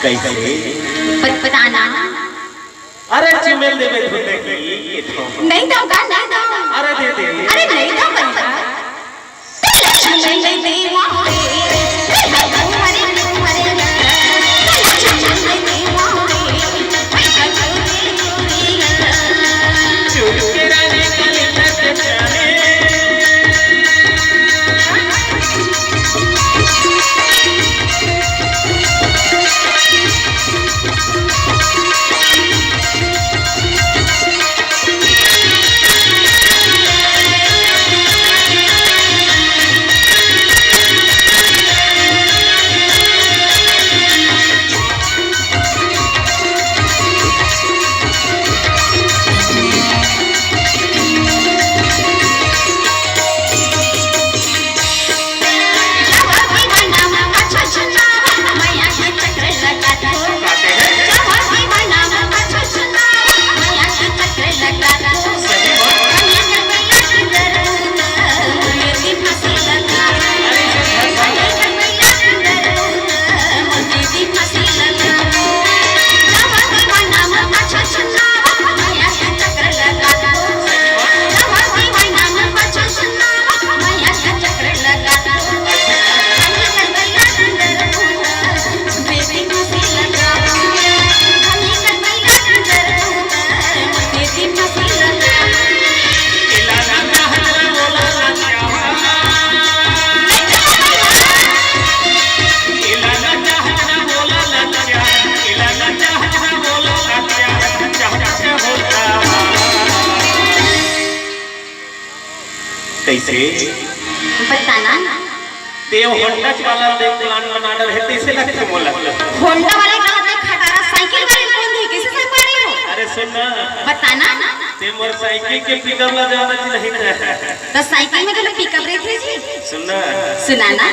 कैसे बताना। अरे चिमेल देवे धुते की नहीं दूंगा नहीं दूंगा। अरे दे दे अरे नहीं दूंगा। नहीं देवा कैसे बताना। देव होंडा वाला देव प्लान बना रहे कैसे लगता मोला होंडा वाले का मतलब खटारा साइकिल वाले कौन है कैसे समझ पा रही हो? अरे सुन ना बताना। ते मोर साइकिल के पिकअप ला जाना नहीं तो साइकिल में तो पिकअप रहते जी। सुन ना सुनाना।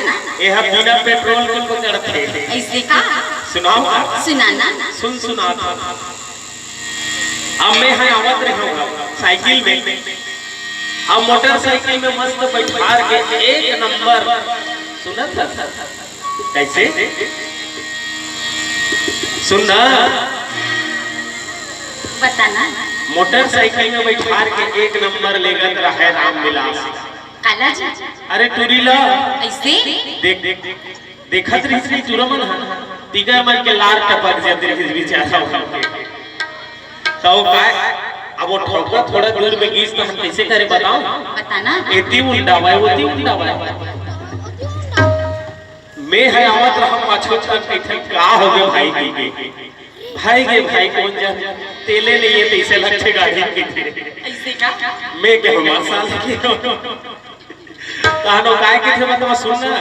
यह बिना पेट्रोल के पकड़ते ऐसे का सुनाओ सुनाना। सुन सुना अब मैं है आवत रहूंगा साइकिल में अब मोटरसाइकिल में मस्त बैठार के एक नंबर सुना था कैसे सुनना बताना। मोटरसाइकिल में बैठार के एक नंबर लेकर रहे राम विलास काला जी। अरे टूरीला ऐसे देख देख देखत रही तुरमन तिगा मन के लार टपक जाते रही बेचारा तो काय अब वो ठोका थोड़ा दूर में गीस तो हम कैसे करे बताओ बताना। एती उल्टा हुआ है वो ती उल्टा हुआ है मैं है आवत रहम पाछो छत बैठे का हो गए भाई के भाई कौन जा तेले नहीं है तैसे लच्छे गाड़ी के ऐसे का मैं के हमार साल के कहानो काय के थे मतलब सुनना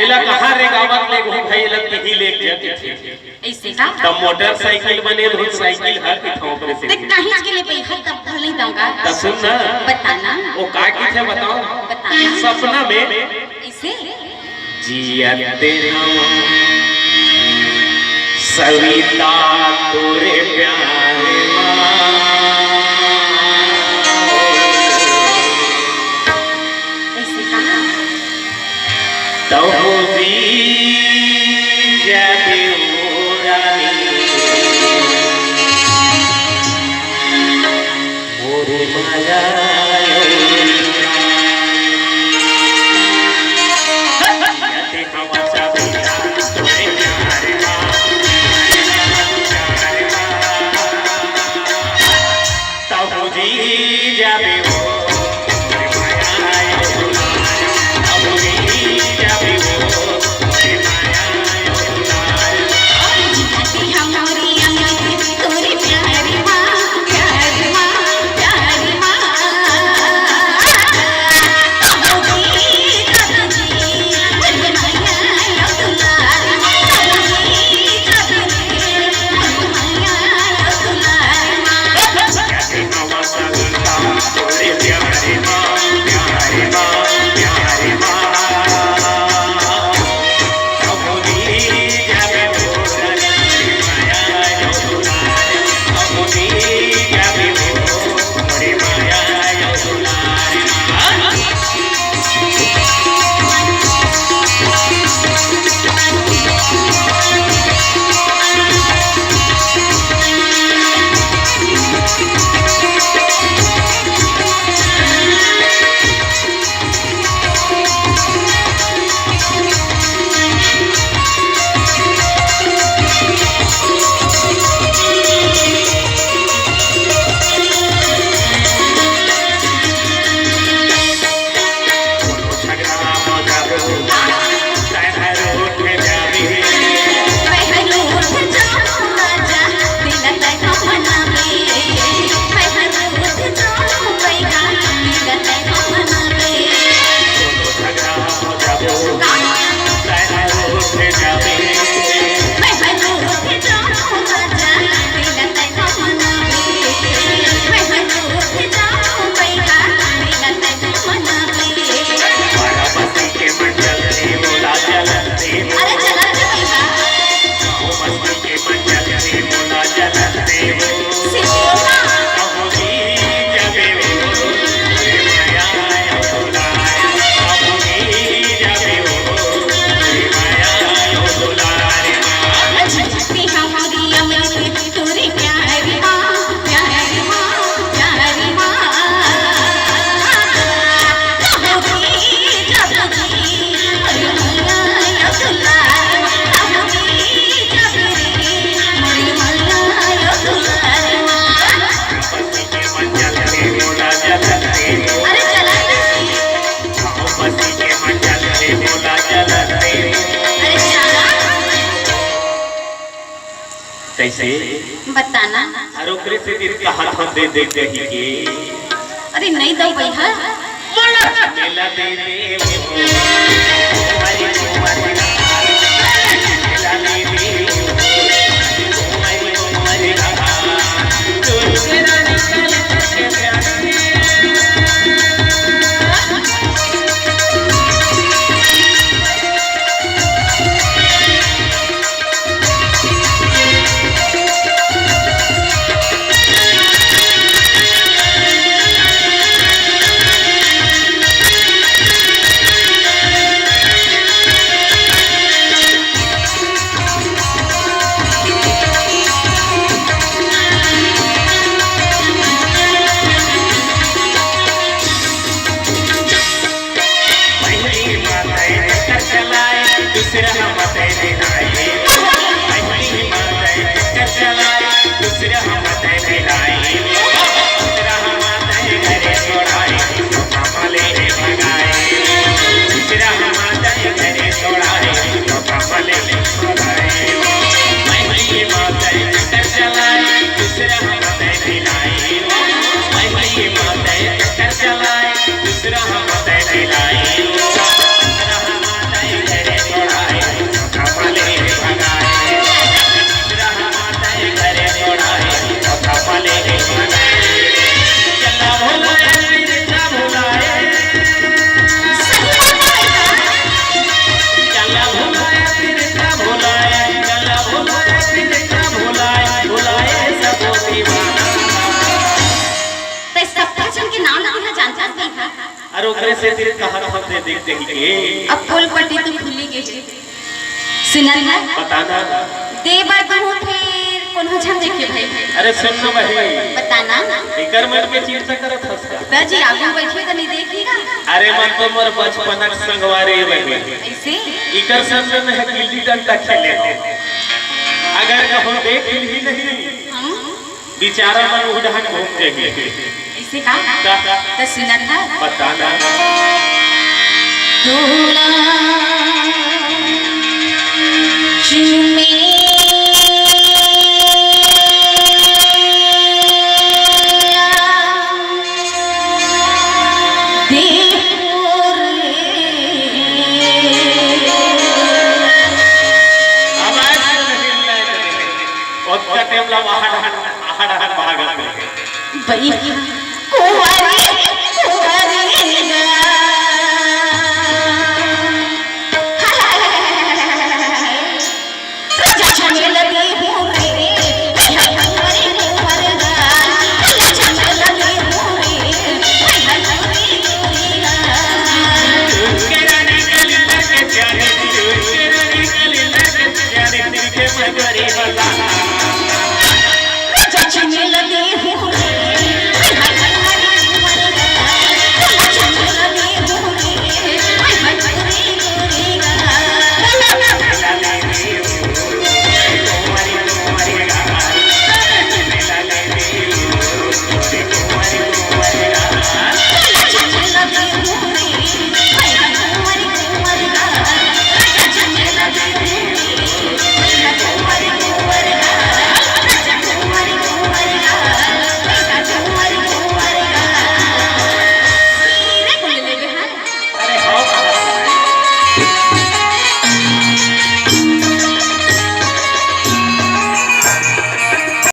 एला कहां रे गावत ले गो भाई लग ही ले जाते थे ऐसे का तब मोटरसाइकिल बने धुन साइकिल हर के ठोकरे से देख कहीं के लिए पैसा तब भर नहीं दूंगा। तब सुनना बताना। वो काय के थे बताओ बताना। सपना में ऐसे जिया तेरा सविता तोरे प्यारे ऐसे का तो जी जाबे उरानी मोरे माया कैसे बताना। और ओकरे से दिल का हाथ दे दे दही के अरे नहीं दो भैया। मेला दे दे हमारी हमारी मेला दे दे हमारी तो तेरा निकल के प्यार दूसरा हम तेरे लाए पहली बात चक्कर चलाए दूसरा हम तेरे लाए दूसरा हम तेरे घरे छोड़ाए तो कमले भगाए दूसरा हम तेरे घरे छोड़ाए तो कमले भगाए पहली बात चक्कर चलाए दूसरा हम तेरे लाए पहली बात चक्कर चलाए दूसरा हम तेरे लाए और ओकरे से दिल का हाथ दे देख देख के अब फूल पट्टी तो खुली गई सुनल है बताना देवर बहु फिर कोनो झम देखे भाई। अरे सुन ना भाई बताना इकर मन में चिंता करत हस बाजी आगे बैठे तो नहीं देखिएगा। अरे मन तो मोर बचपनक संगवारे बने ऐसे इकर संग में है गिल्ली डंडा खेले अगर कहो देख ही नहीं बेचारा मन उड़हन घूम देंगे ऐसे का तो सुनल है बताना दूला चुमे भाई कुंवारी